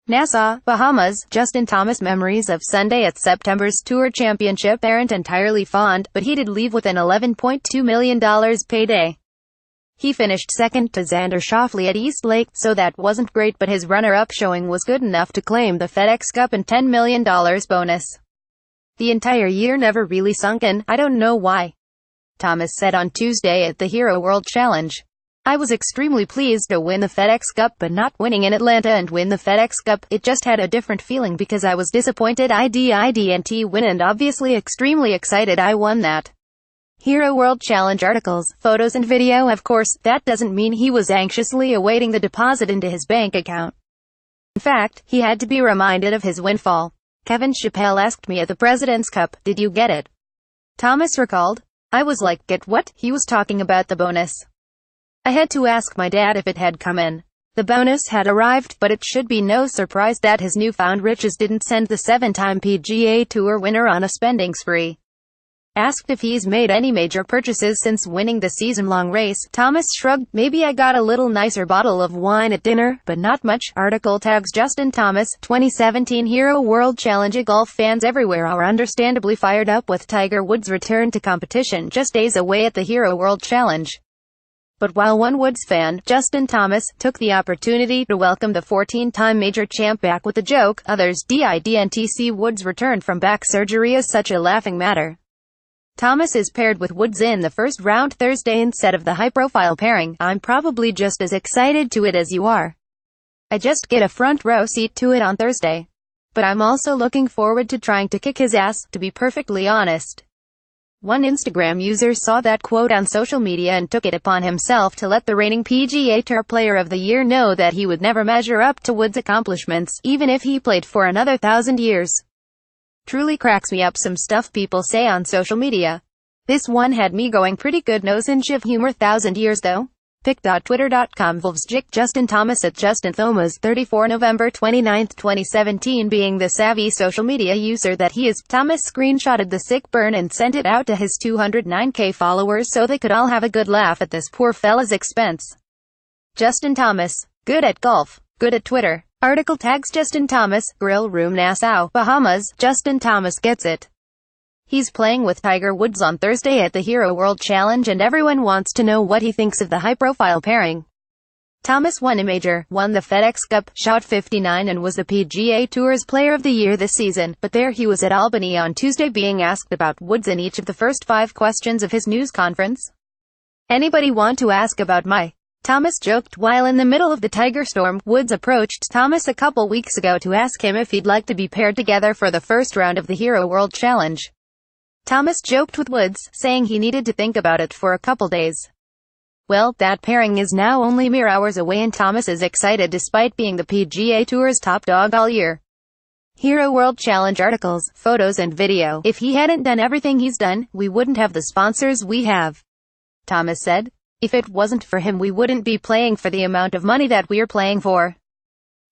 NASSAU, Bahamas. Justin Thomas memories of Sunday at September's Tour Championship aren't entirely fond, but he did leave with an $11.2 million payday. He finished second to Xander Schauffele at East Lake, so that wasn't great, but his runner-up showing was good enough to claim the FedExCup and $10 million bonus. The entire year never really sunk in, I don't know why, Thomas said on Tuesday at the Hero World Challenge. I was extremely pleased to win the FedExCup, but not winning in Atlanta and win the FedExCup, it just had a different feeling because I was disappointed I didn't win and obviously extremely excited I won that. Hero World Challenge articles, photos and video. Of course, that doesn't mean he was anxiously awaiting the deposit into his bank account. In fact, he had to be reminded of his windfall. Xander Schauffele asked me at the President's Cup, "Did you get it?" Thomas recalled. I was like, "Get what?" He was talking about the bonus. I had to ask my dad if it had come in. The bonus had arrived, but it should be no surprise that his newfound riches didn't send the seven-time PGA Tour winner on a spending spree. Asked if he's made any major purchases since winning the season-long race, Thomas shrugged. Maybe I got a little nicer bottle of wine at dinner, but not much. Article tags Justin Thomas, 2017 Hero World Challenge. Golf fans everywhere are understandably fired up with Tiger Woods' return to competition just days away at the Hero World Challenge. But while one Woods fan, Justin Thomas, took the opportunity to welcome the 14-time major champ back with a joke, others didn't see Woods' return from back surgery as such a laughing matter. Thomas is paired with Woods in the first round Thursday instead of the high-profile pairing. I'm probably just as excited to it as you are. I just get a front row seat to it on Thursday. But I'm also looking forward to trying to kick his ass, to be perfectly honest. One Instagram user saw that quote on social media and took it upon himself to let the reigning PGA Tour Player of the Year know that he would never measure up to Woods' accomplishments, even if he played for another 1,000 years. Truly cracks me up some stuff people say on social media. This one had me going pretty good. Nose and shiv humor. 1,000 years though. Pic.twitter.com Vlvsjik Justin Thomas at Justin Thomas 34 November 29, 2017. Being the savvy social media user that he is, Thomas screenshotted the sick burn and sent it out to his 209K followers so they could all have a good laugh at this poor fella's expense. Justin Thomas. Good at golf. Good at Twitter. Article tags Justin Thomas, Grill Room Nassau, Bahamas. Justin Thomas gets it. He's playing with Tiger Woods on Thursday at the Hero World Challenge and everyone wants to know what he thinks of the high-profile pairing. Thomas won a major, won the FedExCup, shot 59 and was the PGA Tour's Player of the Year this season, but there he was at Albany on Tuesday being asked about Woods in each of the first 5 questions of his news conference. Anybody want to ask about my? Thomas joked. While in the middle of the Tiger storm, Woods approached Thomas a couple weeks ago to ask him if he'd like to be paired together for the first round of the Hero World Challenge. Thomas joked with Woods, saying he needed to think about it for a couple days. Well, that pairing is now only mere hours away and Thomas is excited despite being the PGA Tour's top dog all year. Hero World Challenge articles, photos and video. If he hadn't done everything he's done, we wouldn't have the sponsors we have, Thomas said. If it wasn't for him we wouldn't be playing for the amount of money that we're playing for.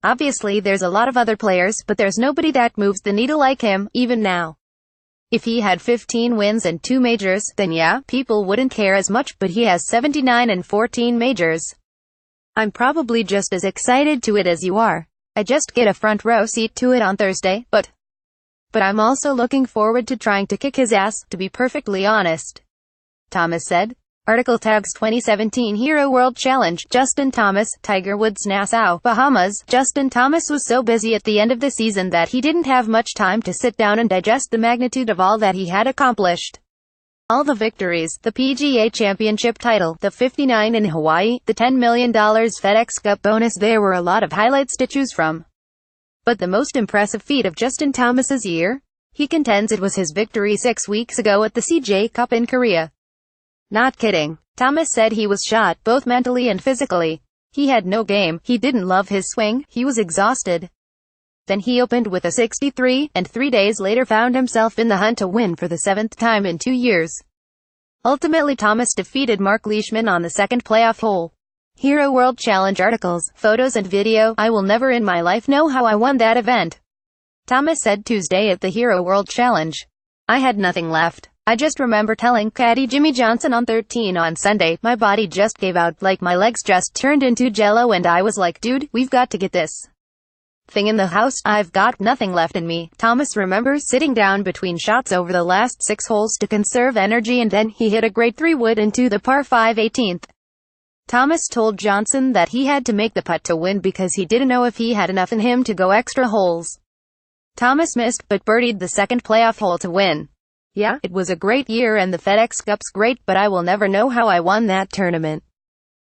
Obviously there's a lot of other players, but there's nobody that moves the needle like him, even now. If he had 15 wins and 2 majors, then yeah, people wouldn't care as much, but he has 79 and 14 majors. I'm probably just as excited to it as you are. I just get a front row seat to it on Thursday, but I'm also looking forward to trying to kick his ass, to be perfectly honest, Thomas said. Article tags 2017 Hero World Challenge, Justin Thomas, Tiger Woods Nassau, Bahamas. Justin Thomas was so busy at the end of the season that he didn't have much time to sit down and digest the magnitude of all that he had accomplished. All the victories, the PGA Championship title, the 59 in Hawaii, the $10 million FedExCup bonus. There were a lot of highlights to choose from. But the most impressive feat of Justin Thomas's year? He contends it was his victory 6 weeks ago at the CJ Cup in Korea. Not kidding. Thomas said he was shot, both mentally and physically. He had no game, he didn't love his swing, he was exhausted. Then he opened with a 63, and 3 days later found himself in the hunt to win for the 7th time in 2 years. Ultimately Thomas defeated Mark Leishman on the second playoff hole. Hero World Challenge articles, photos and video. I will never in my life know how I won that event, Thomas said Tuesday at the Hero World Challenge. I had nothing left. I just remember telling caddy Jimmy Johnson on 13 on Sunday, my body just gave out, like my legs just turned into jello and I was like, dude, we've got to get this. thing in the house. I've got nothing left in me. Thomas remembers sitting down between shots over the last 6 holes to conserve energy, and then he hit a great 3-wood into the par 5 18th. Thomas told Johnson that he had to make the putt to win because he didn't know if he had enough in him to go extra holes. Thomas missed, but birdied the second playoff hole to win. Yeah, it was a great year and the FedExCup's great, but I will never know how I won that tournament,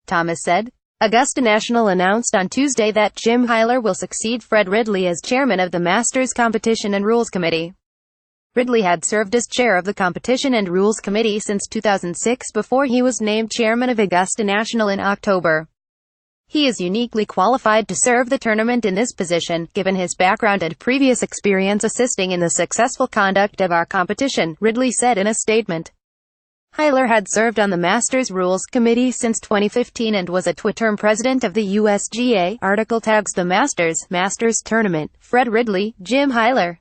Thomas said. Augusta National announced on Tuesday that Jim Hyler will succeed Fred Ridley as chairman of the Masters Competition and Rules Committee. Ridley had served as chair of the Competition and Rules Committee since 2006 before he was named chairman of Augusta National in October. He is uniquely qualified to serve the tournament in this position, given his background and previous experience assisting in the successful conduct of our competition, Ridley said in a statement. Hyler had served on the Masters Rules Committee since 2015 and was a two-term president of the USGA. Article tags the Masters Tournament, Fred Ridley, Jim Hyler.